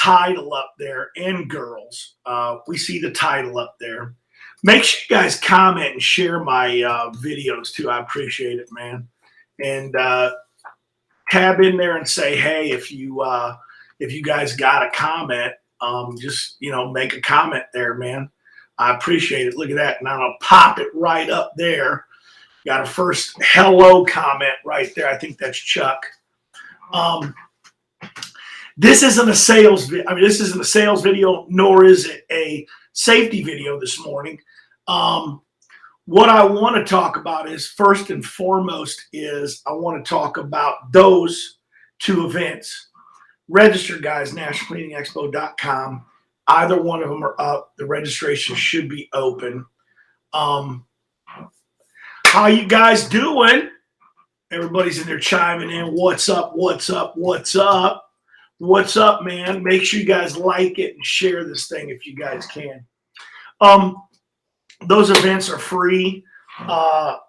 title up there, and girls. We see the title up there. Make sure you guys comment and share my videos too. I appreciate it, man. And tab in there and say, hey, if you guys got a comment, just make a comment there, man. I appreciate it. Look at that. Now I'll pop it right up there. Got a first hello comment right there. I think that's Chuck. This isn't a sales video. This isn't a sales video, nor is it a safety video this morning. What I want to talk about is, first and foremost, is I want to talk about those two events. Register, guys, nationalcleaningexpo.com. Either one of them are up. The registration should be open. How you guys doing? Everybody's in there chiming in. What's up? What's up? What's up? What's up, man? Make sure you guys like it and share this thing if you guys can. Those events are free.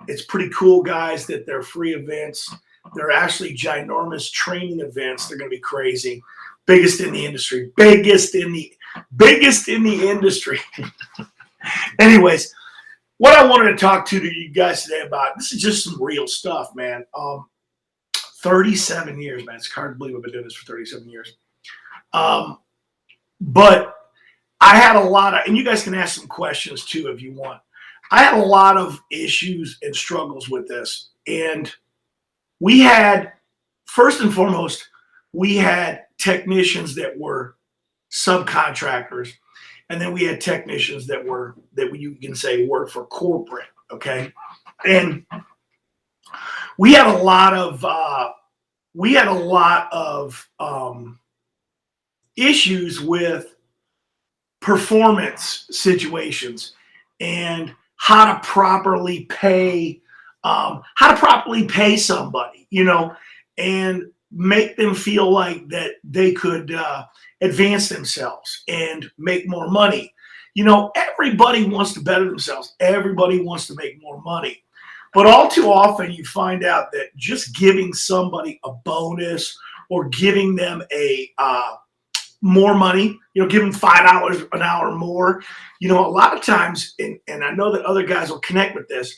It's pretty cool, guys, that they're free events. They're actually ginormous training events. They're going to be crazy. Biggest in the industry. Biggest in the industry. Anyways, what I wanted to talk to you guys today about, this is just some real stuff, man. 37 years, man. It's hard to believe I've been doing this for 37 years. But I had a lot of, and you guys can ask some questions too if you want. I had a lot of issues and struggles with this. And we had, first and foremost, we had technicians that were subcontractors. And then we had technicians that you can say work for corporate, okay? And we had a lot of issues with performance situations and how to properly pay somebody, and make them feel like that they could advance themselves and make more money. Everybody wants to better themselves. Everybody wants to make more money. But all too often you find out that just giving somebody a bonus or giving them a more money, give them $5 an hour more, a lot of times, and I know that other guys will connect with this,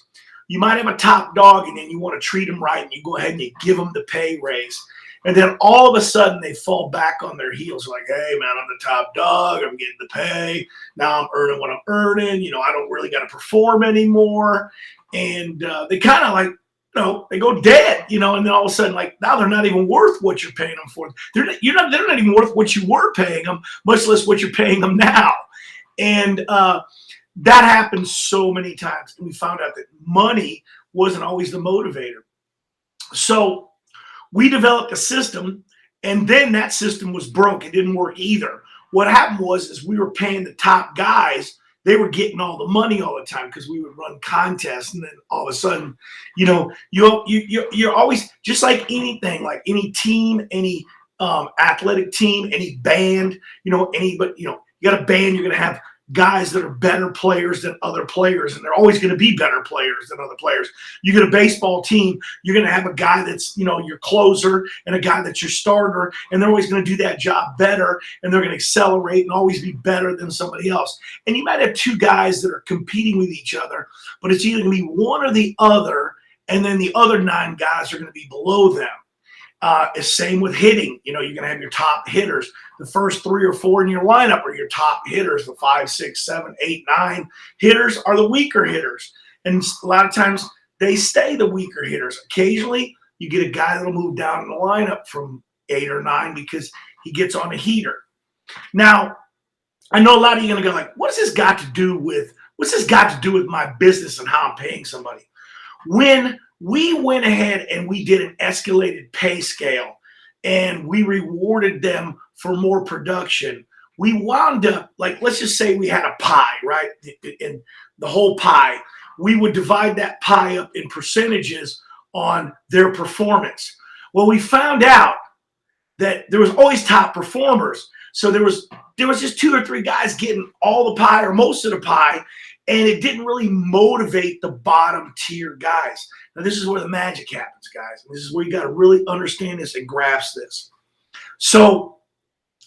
you might have a top dog and then you want to treat them right and you go ahead and you give them the pay raise. And then all of a sudden they fall back on their heels like, hey, man, I'm the top dog. I'm getting the pay. Now I'm earning what I'm earning. I don't really got to perform anymore. And they kind of like, they go dead, and then all of a sudden, like, now they're not even worth what you're paying them for. They're not even worth what you were paying them, much less what you're paying them now. And that happens so many times. And we found out that money wasn't always the motivator. So we developed a system, and then that system was broke. It didn't work either. What happened was we were paying the top guys. They were getting all the money all the time because we would run contests, and then all of a sudden, you're always, just like anything, like any team, any athletic team, any band, you got a band, you're going to have guys that are better players than other players, and they're always going to be better players than other players. You get a baseball team, you're going to have a guy that's, your closer and a guy that's your starter, and they're always going to do that job better, and they're going to accelerate and always be better than somebody else. And you might have two guys that are competing with each other, but it's either going to be one or the other, and then the other 9 guys are going to be below them. Same with hitting. You're going to have your top hitters. The first 3 or 4 in your lineup are your top hitters. The 5, 6, 7, 8, 9 hitters are the weaker hitters. And a lot of times they stay the weaker hitters. Occasionally you get a guy that'll move down in the lineup from 8 or 9 because he gets on a heater. Now, I know a lot of you are going to go like, what's this got to do with my business and how I'm paying somebody? When we went ahead and we did an escalated pay scale and we rewarded them for more production, we wound up, like, let's just say we had a pie, right? And the whole pie, we would divide that pie up in percentages on their performance. Well, we found out that there was always top performers. So there was just 2 or 3 guys getting all the pie or most of the pie, and it didn't really motivate the bottom tier guys. Now, this is where the magic happens, guys. This is where you got to really understand this and grasp this. So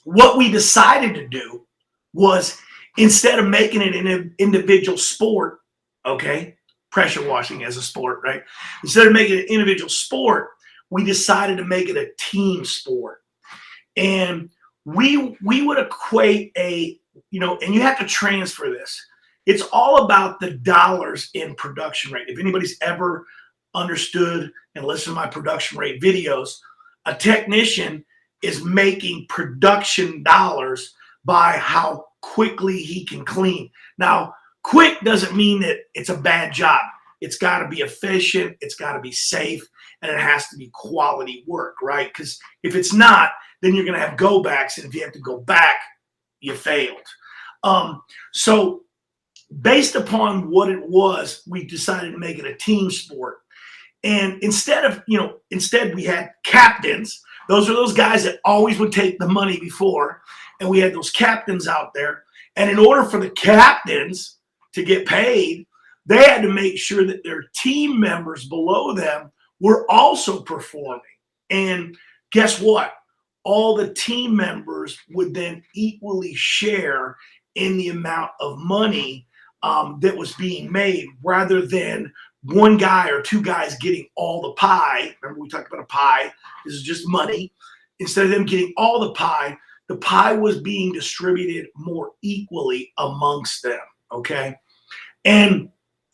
what we decided to do was, instead of making it an individual sport, okay, pressure washing as a sport, right? Instead of making it an individual sport, we decided to make it a team sport. And we would equate a, and you have to transfer this. It's all about the dollars in production rate. If anybody's ever understood and listened to my production rate videos, a technician is making production dollars by how quickly he can clean. Now, quick doesn't mean that it's a bad job. It's got to be efficient, it's got to be safe, and it has to be quality work, right? Because if it's not, then you're going to have go backs, and if you have to go back, you failed. So based upon what it was, we decided to make it a team sport. And instead we had captains. Those are those guys that always would take the money before. And we had those captains out there. And in order for the captains to get paid, they had to make sure that their team members below them were also performing. And guess what? All the team members would then equally share in the amount of money that was being made, rather than one guy or two guys getting all the pie. Remember, we talked about a pie. This is just money. Instead of them getting all the pie was being distributed more equally amongst them, okay? And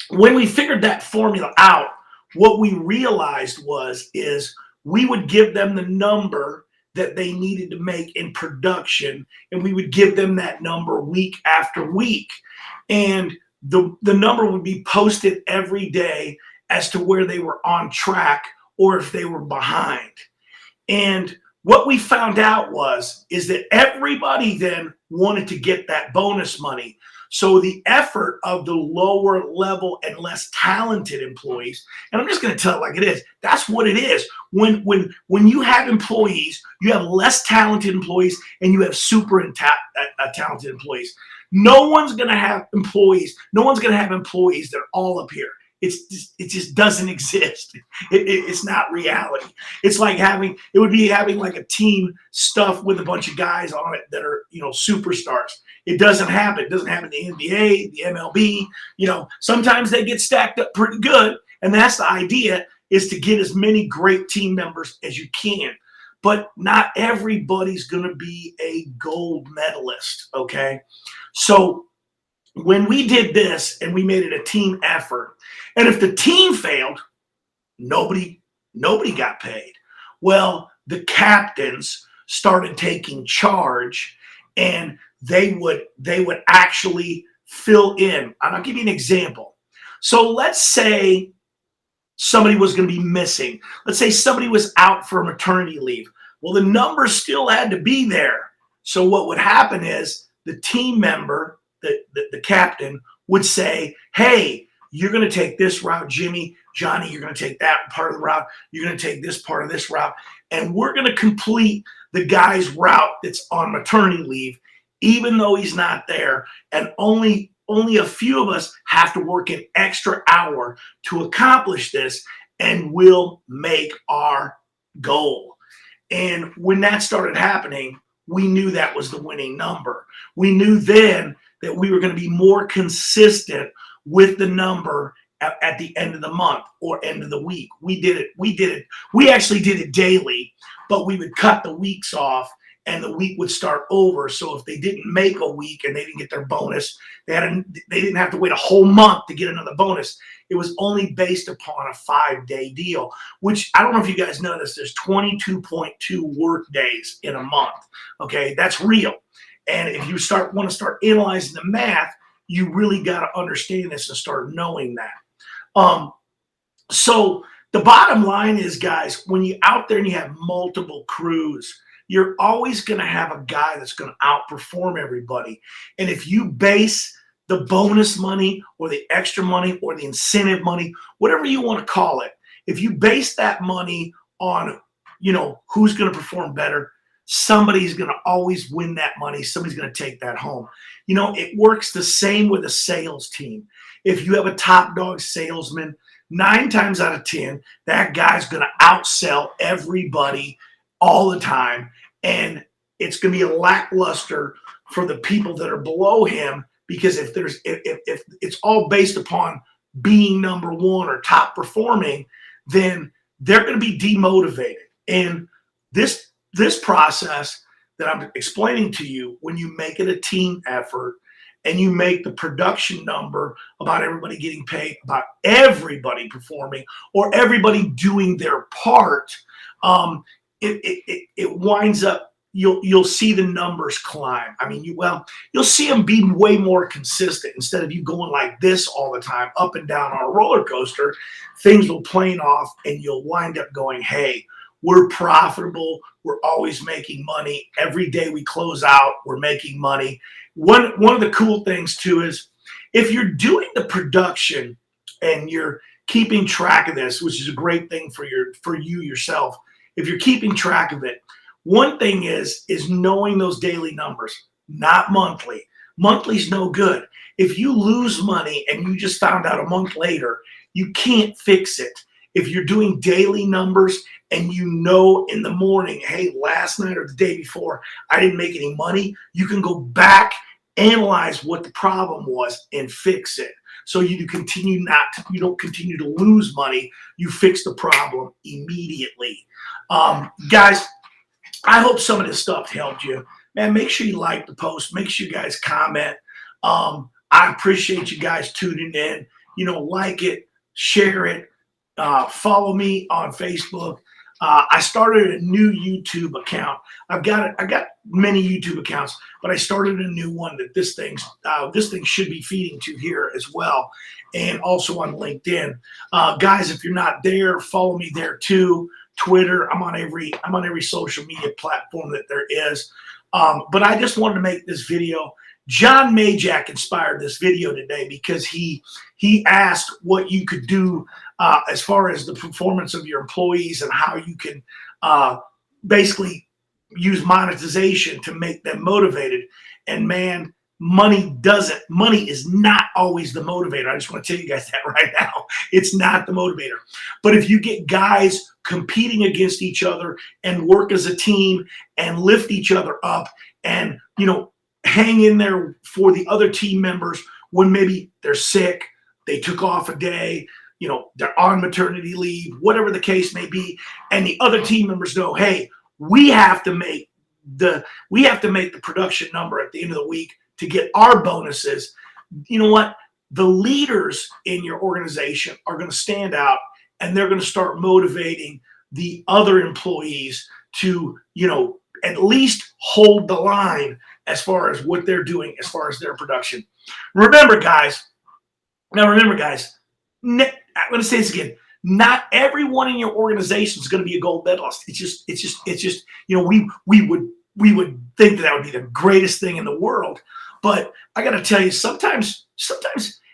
when we figured that formula out, what we realized is we would give them the number that they needed to make in production, and we would give them that number week after week. And the number would be posted every day as to where they were on track or if they were behind. And what we found out is that everybody then wanted to get that bonus money. So the effort of the lower level and less talented employees, and I'm just going to tell it like it is, that's what it is. When you have employees, you have less talented employees and you have super talented employees. No one's going to have employees that are all up here. It just doesn't exist. It's not reality. It's like having like a team stuffed with a bunch of guys on it that are, superstars. It doesn't happen. It doesn't happen in the NBA, the MLB. Sometimes they get stacked up pretty good, and that's the idea, is to get as many great team members as you can. But not everybody's going to be a gold medalist, okay? So when we did this and we made it a team effort, and if the team failed, nobody got paid. Well, the captains started taking charge, and they would actually fill in. And I'll give you an example. So let's say somebody was going to be missing. Let's say somebody was out for maternity leave. Well, the number still had to be there. So what would happen is the team member, the captain, would say, hey, you're going to take this route, Jimmy. Johnny, you're going to take that part of the route. You're going to take this part of this route. And we're going to complete the guy's route that's on maternity leave, even though he's not there. And only a few of us have to work an extra hour to accomplish this, and we'll make our goal. And when that started happening, we knew that was the winning number. We knew then that we were going to be more consistent with the number at the end of the month or end of the week. We actually did it daily, but we would cut the weeks off and the week would start over. So if they didn't make a week and they didn't get their bonus, they didn't have to wait a whole month to get another bonus. It was only based upon a 5-day deal, which I don't know if you guys noticed, there's 22.2 work days in a month. Okay, that's real. And if you want to start analyzing the math, you really got to understand this and start knowing that. So the bottom line is, guys, when you're out there and you have multiple crews, you're always going to have a guy that's going to outperform everybody. And if you base the bonus money or the extra money or the incentive money, whatever you want to call it, if you base that money on, who's going to perform better, somebody's going to always win that money. Somebody's going to take that home. It works the same with a sales team. If you have a top dog salesman, 9 times out of 10, that guy's going to outsell everybody all the time. And it's going to be a lackluster for the people that are below him, because if it's all based upon being number one or top performing, then they're going to be demotivated. And this process that I'm explaining to you, when you make it a team effort and you make the production number about everybody getting paid, about everybody performing, or everybody doing their part, it winds up, you'll see the numbers climb. I mean, you'll see them be way more consistent instead of you going like this all the time, up and down on a roller coaster. Things will plane off, and you'll wind up going, hey, we're profitable. We're always making money. Every day we close out, we're making money. One of the cool things too is, if you're doing the production and you're keeping track of this, which is a great thing for you yourself. If you're keeping track of it, one thing is knowing those daily numbers, not monthly. Monthly's no good. If you lose money and you just found out a month later, you can't fix it. If you're doing daily numbers and you know in the morning, hey, last night or the day before, I didn't make any money, you can go back, analyze what the problem was, and fix it. So you don't continue to lose money. You fix the problem immediately. Guys, I hope some of this stuff helped you. Man, make sure you like the post. Make sure you guys comment. I appreciate you guys tuning in. Like it, share it, follow me on Facebook. I started a new YouTube account. I got many YouTube accounts, but I started a new one that this thing should be feeding to here as well, and also on LinkedIn. Guys, if you're not there, follow me there too. Twitter. I'm on every social media platform that there is. But I just wanted to make this video. John Majak inspired this video today because he asked what you could do as far as the performance of your employees and how you can basically use monetization to make them motivated. And man, money is not always the motivator. I just want to tell you guys that right now. It's not the motivator. But if you get guys competing against each other and work as a team and lift each other up and, hang in there for the other team members when maybe they're sick, they took off a day, they're on maternity leave, whatever the case may be, and the other team members know, hey, we have to make the production number at the end of the week to get our bonuses. You know what? The leaders in your organization are going to stand out, and they're going to start motivating the other employees to, at least hold the line as far as what they're doing, as far as their production. Remember, guys, I'm going to say this again. Not everyone in your organization is going to be a gold medalist. It's just, we would think that would be the greatest thing in the world. But I got to tell you, sometimes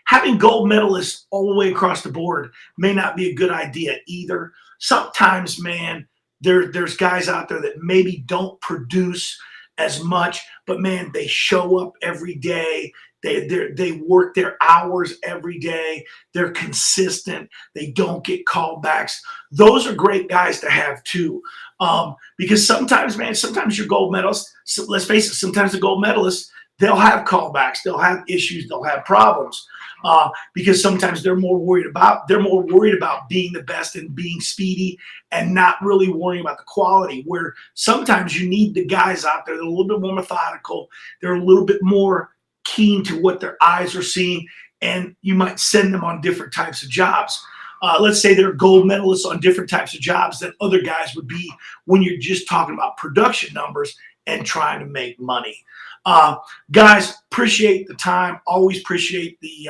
having gold medalists all the way across the board may not be a good idea either. Sometimes, man, there's guys out there that maybe don't produce as much, but man, they show up every day. They work their hours every day. They're consistent. They don't get callbacks. Those are great guys to have too. Because sometimes your gold medalists, so let's face it, sometimes the gold medalists, they'll have callbacks, they'll have issues, they'll have problems. Because sometimes they're more worried about being the best and being speedy and not really worrying about the quality, where sometimes you need the guys out there that are a little bit more methodical. They're a little bit more keen to what their eyes are seeing, and you might send them on different types of jobs. Let's say they're gold medalists on different types of jobs than other guys would be when you're just talking about production numbers and trying to make money. Guys, appreciate the time. Always appreciate the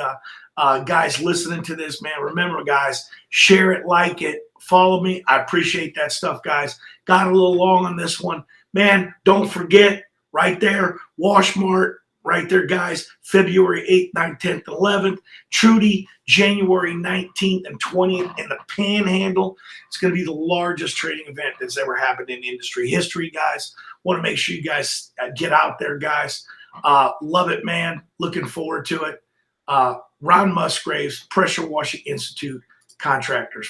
guys listening to this, man. Remember, guys, share it, like it, follow me. I appreciate that stuff, guys. Got a little long on this one. Man, don't forget, right there, Washmart, right there, guys, February 8th, 9th, 10th, 11th. Trudy, January 19th and 20th in the Panhandle. It's going to be the largest trading event that's ever happened in industry history, guys. Want to make sure you guys get out there, guys. Love it, man. Looking forward to it. Ron Musgraves, Pressure Washing Institute, Contractors.